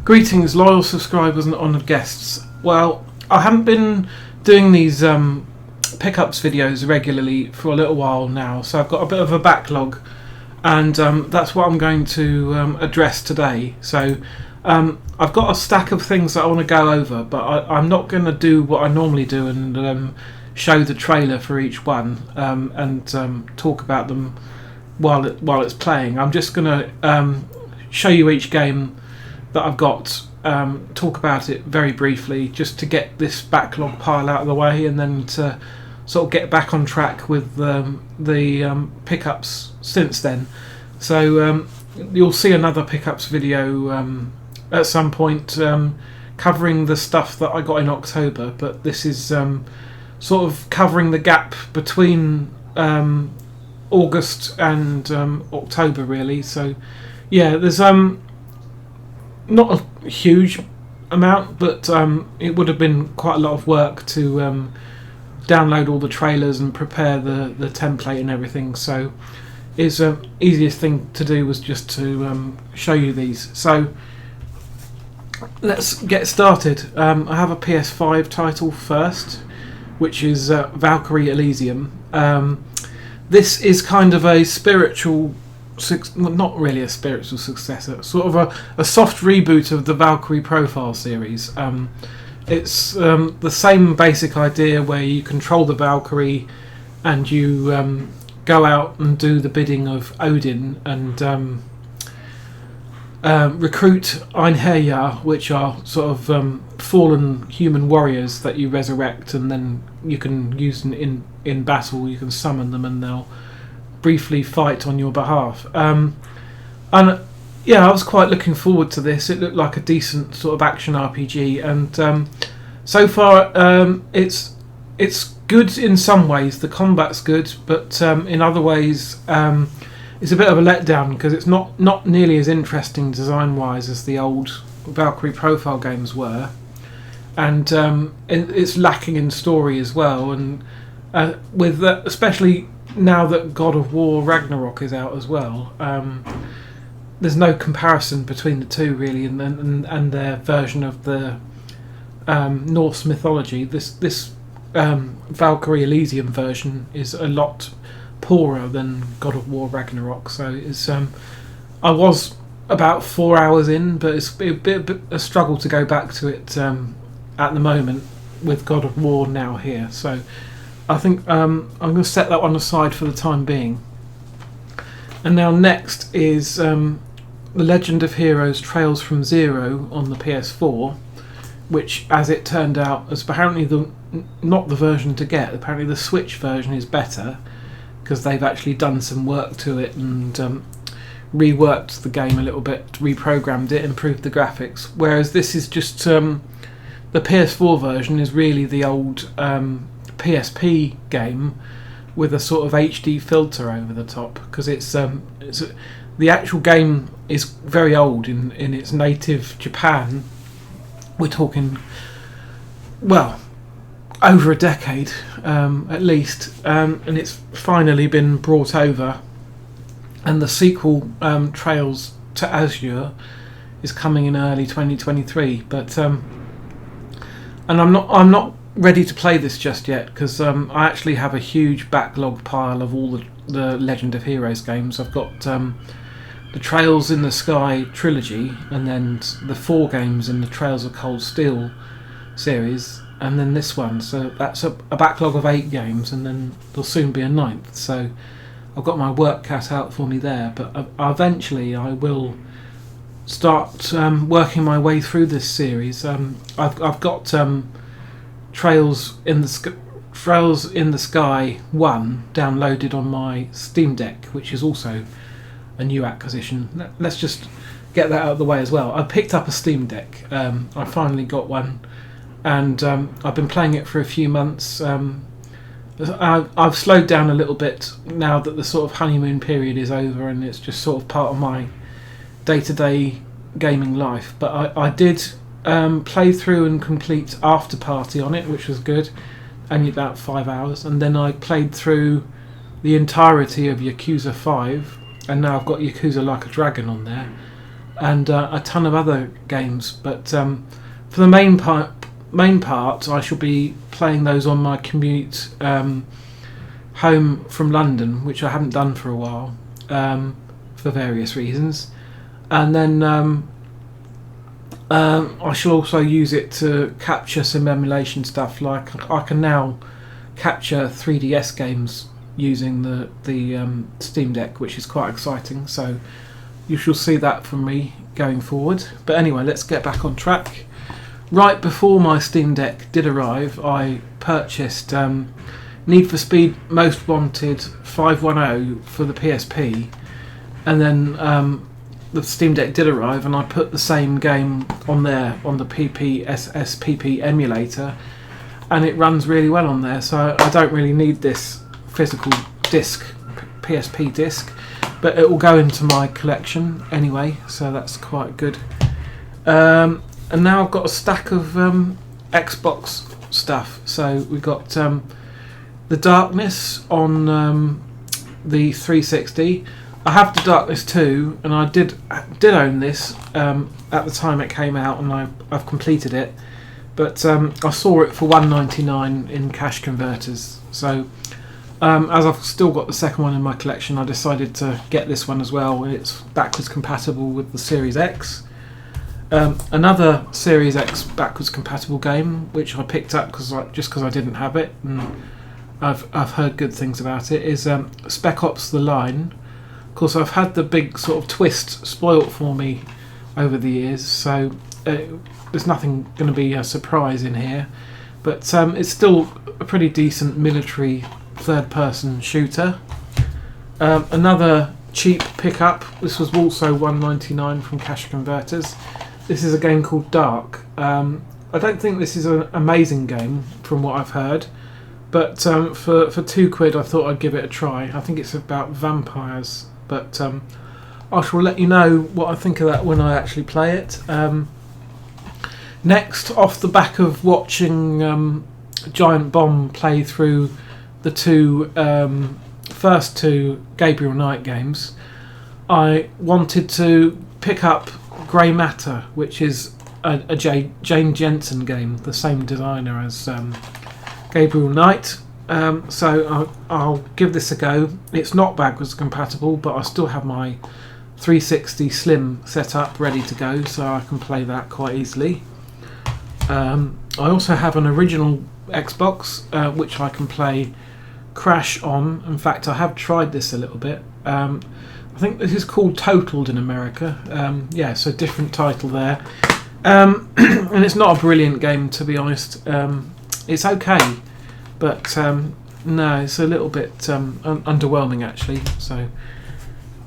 Greetings, loyal subscribers and honoured guests. Well, I haven't been doing these pickups videos regularly for a little while now, so I've got a bit of a backlog, and that's what I'm going to address today. So I've got a stack of things that I want to go over, but I'm not going to do what I normally do and show the trailer for each one and talk about them while it's playing. I'm just going to show you each game that I've got, talk about it very briefly just to get this backlog pile out of the way, and then to sort of get back on track with the pickups since then. So you'll see another pickups video at some point covering the stuff that I got in October, but this is sort of covering the gap between August and October really. So yeah, there's not a huge amount, but it would have been quite a lot of work to download all the trailers and prepare the template and everything. So it's easiest thing to do was just to show you these. So let's get started. I have a PS5 title first, which is Valkyrie Elysium. This is kind of a spiritual, not really a spiritual successor, sort of a soft reboot of the Valkyrie Profile series. It's the same basic idea where you control the Valkyrie and you go out and do the bidding of Odin and recruit Einherjar, which are sort of fallen human warriors that you resurrect, and then you can use them in battle. You can summon them and they'll briefly fight on your behalf. And yeah, I was quite looking forward to this. It looked like a decent sort of action RPG, and so far it's good in some ways. The combat's good, but in other ways it's a bit of a letdown because it's not nearly as interesting design-wise as the old Valkyrie Profile games were, and it's lacking in story as well. And with that, especially now that God of War Ragnarok is out as well, there's no comparison between the two really, and their version of the Norse mythology. This Valkyrie Elysium version is a lot poorer than God of War Ragnarok. So it's I was about 4 hours in, but it's a bit a struggle to go back to it at the moment with God of War now here. So I think I'm going to set that one aside for the time being. And now next is The Legend of Heroes Trails from Zero on the PS4, which, as it turned out, is apparently not the version to get. Apparently the Switch version is better because they've actually done some work to it and reworked the game a little bit, reprogrammed it, improved the graphics. Whereas this is just the PS4 version is really the old PSP game with a sort of HD filter over the top, because it's the actual game is very old in its native Japan. We're talking, well, over a decade at least, and it's finally been brought over, and the sequel Trails to Azure is coming in early 2023, but and I'm not ready to play this just yet because I actually have a huge backlog pile of all the Legend of Heroes games. I've got the Trails in the Sky trilogy, and then the 4 games in the Trails of Cold Steel series, and then this one. So that's a backlog of 8 games, and then there'll soon be a 9th. So I've got my work cut out for me there, but eventually I will start working my way through this series. I've got Trails in the Sky 1 downloaded on my Steam Deck, which is also a new acquisition. Let's just get that out of the way as well. I picked up a Steam Deck. I finally got one, and I've been playing it for a few months. I've slowed down a little bit now that the sort of honeymoon period is over, and it's just sort of part of my day-to-day gaming life. But I did play through and complete After Party on it, which was good, only about 5 hours, and then I played through the entirety of Yakuza 5, and now I've got Yakuza Like a Dragon on there, and a ton of other games. But for the main part, I shall be playing those on my commute home from London, which I haven't done for a while for various reasons. And then I shall also use it to capture some emulation stuff. Like I can now capture 3DS games using the Steam Deck, which is quite exciting. So you shall see that from me going forward. But anyway, let's get back on track. Right before my Steam Deck did arrive, I purchased Need for Speed Most Wanted 510 for the PSP, and then the Steam Deck did arrive, and I put the same game on there on the SSPP emulator, and it runs really well on there. So I don't really need this physical disc, PSP disc, but it will go into my collection anyway, so that's quite good. And now I've got a stack of Xbox stuff. So we've got the Darkness on the 360. I have the Darkness 2, and I did own this at the time it came out, and I've completed it. But I saw it for $1.99 in cash converters. So as I've still got the second one in my collection, I decided to get this one as well. It's backwards compatible with the Series X. Another Series X backwards compatible game, which I picked up just because I didn't have it, and I've heard good things about it, is Spec Ops: The Line. Of course, I've had the big sort of twist spoilt for me over the years, so there's nothing going to be a surprise in here. But it's still a pretty decent military third-person shooter. Another cheap pickup. This was also $1.99 from cash converters. This is a game called Dark. I don't think this is an amazing game from what I've heard, but for £2 I thought I'd give it a try. I think it's about vampires, but I shall let you know what I think of that when I actually play it. Next, off the back of watching Giant Bomb play through the first two Gabriel Knight games, I wanted to pick up Grey Matter, which is a Jane Jensen game, the same designer as Gabriel Knight. So I'll give this a go. It's not backwards compatible, but I still have my 360 Slim set up ready to go, so I can play that quite easily. I also have an original Xbox which I can play Crash on. In fact, I have tried this a little bit. I think this is called Totaled in America. Yeah, so different title there. And it's not a brilliant game, to be honest. It's okay, but no, it's a little bit underwhelming actually, so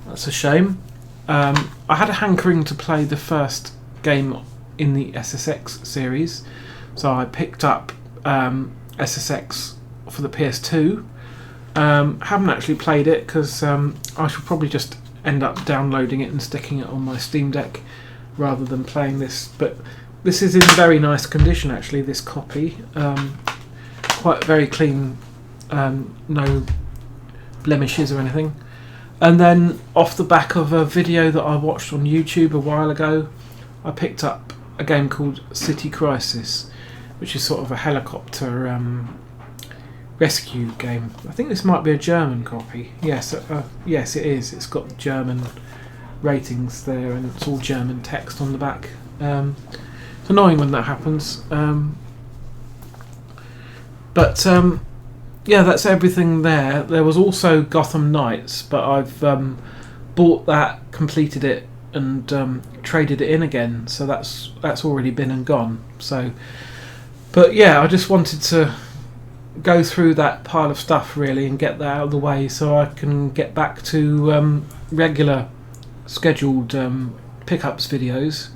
that's a shame. I had a hankering to play the first game in the SSX series, so I picked up SSX for the PS2. Haven't actually played it because I should probably just end up downloading it and sticking it on my Steam Deck rather than playing this. But this is in very nice condition actually, this copy. Quite very clean, no blemishes or anything. And then off the back of a video that I watched on YouTube a while ago, I picked up a game called City Crisis, which is sort of a helicopter rescue game. I think this might be a German copy. Yes, yes it is. It's got German ratings there, and it's all German text on the back. It's annoying when that happens. But yeah, that's everything there. There was also Gotham Knights, but I've bought that, completed it, and traded it in again. So that's already been and gone. So, but yeah, I just wanted to go through that pile of stuff really and get that out of the way so I can get back to regular scheduled pickups videos.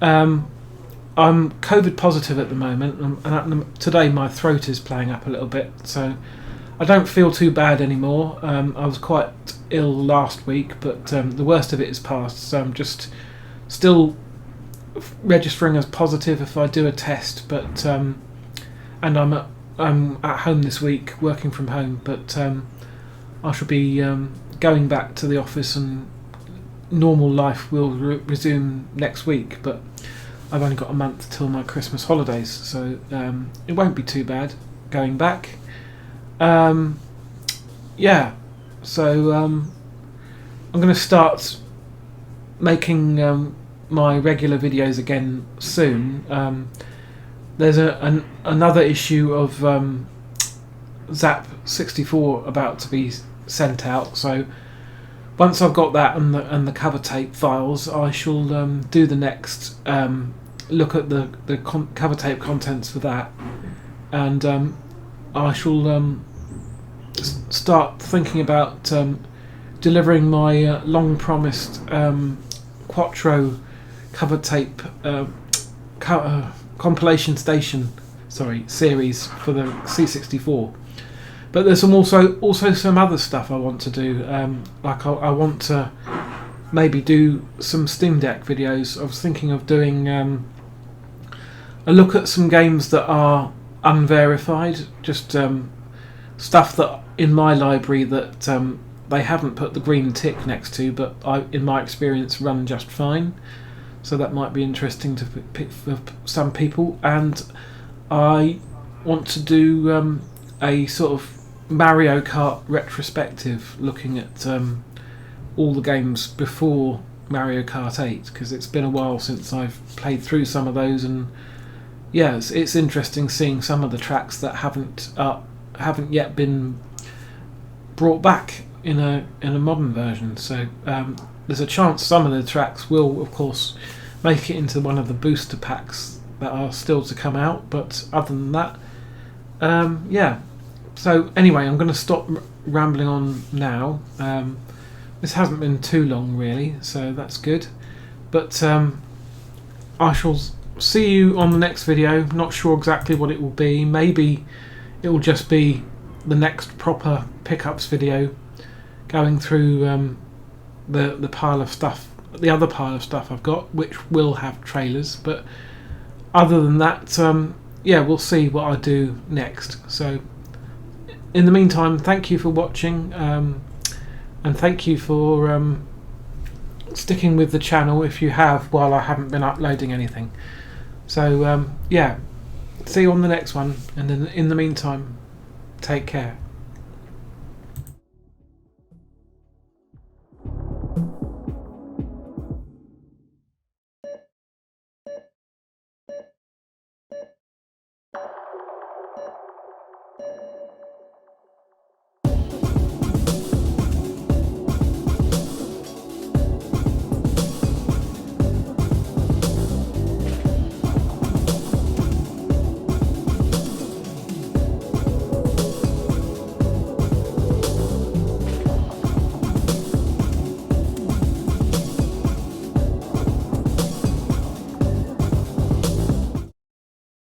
I'm COVID positive at the moment, and today my throat is playing up a little bit, so I don't feel too bad anymore. I was quite ill last week, but the worst of it is past, so I'm just still registering as positive if I do a test, but and I'm at home this week, working from home, but I shall be going back to the office and normal life will resume next week, but I've only got a month till my Christmas holidays, so it won't be too bad going back. Yeah, so I'm going to start making my regular videos again soon. There's another issue of Zap 64 about to be sent out, so once I've got that and the cover tape files, I shall do the next look at the cover tape contents for that, and I shall start thinking about delivering my long promised Quattro cover tape compilation station series for the C64. But there's also some other stuff I want to do. Like I want to maybe do some Steam Deck videos. I was thinking of doing a look at some games that are unverified, just stuff that in my library that they haven't put the green tick next to, but in my experience run just fine. So that might be interesting to pick for some people. And I want to do a sort of Mario Kart retrospective, looking at all the games before Mario Kart 8, because it's been a while since I've played through some of those, and yeah, it's interesting seeing some of the tracks that haven't yet been brought back in a modern version. So there's a chance some of the tracks will, of course, make it into one of the booster packs that are still to come out. But other than that, yeah. So anyway, I'm going to stop rambling on now. This hasn't been too long really, so that's good. But I shall see you on the next video. Not sure exactly what it will be. Maybe it will just be the next proper pickups video, going through the pile of stuff, the other pile of stuff I've got, which will have trailers. But other than that, yeah, we'll see what I do next. So in the meantime, thank you for watching, and thank you for sticking with the channel if you have, while I haven't been uploading anything. So yeah, see you on the next one, and in the meantime, take care.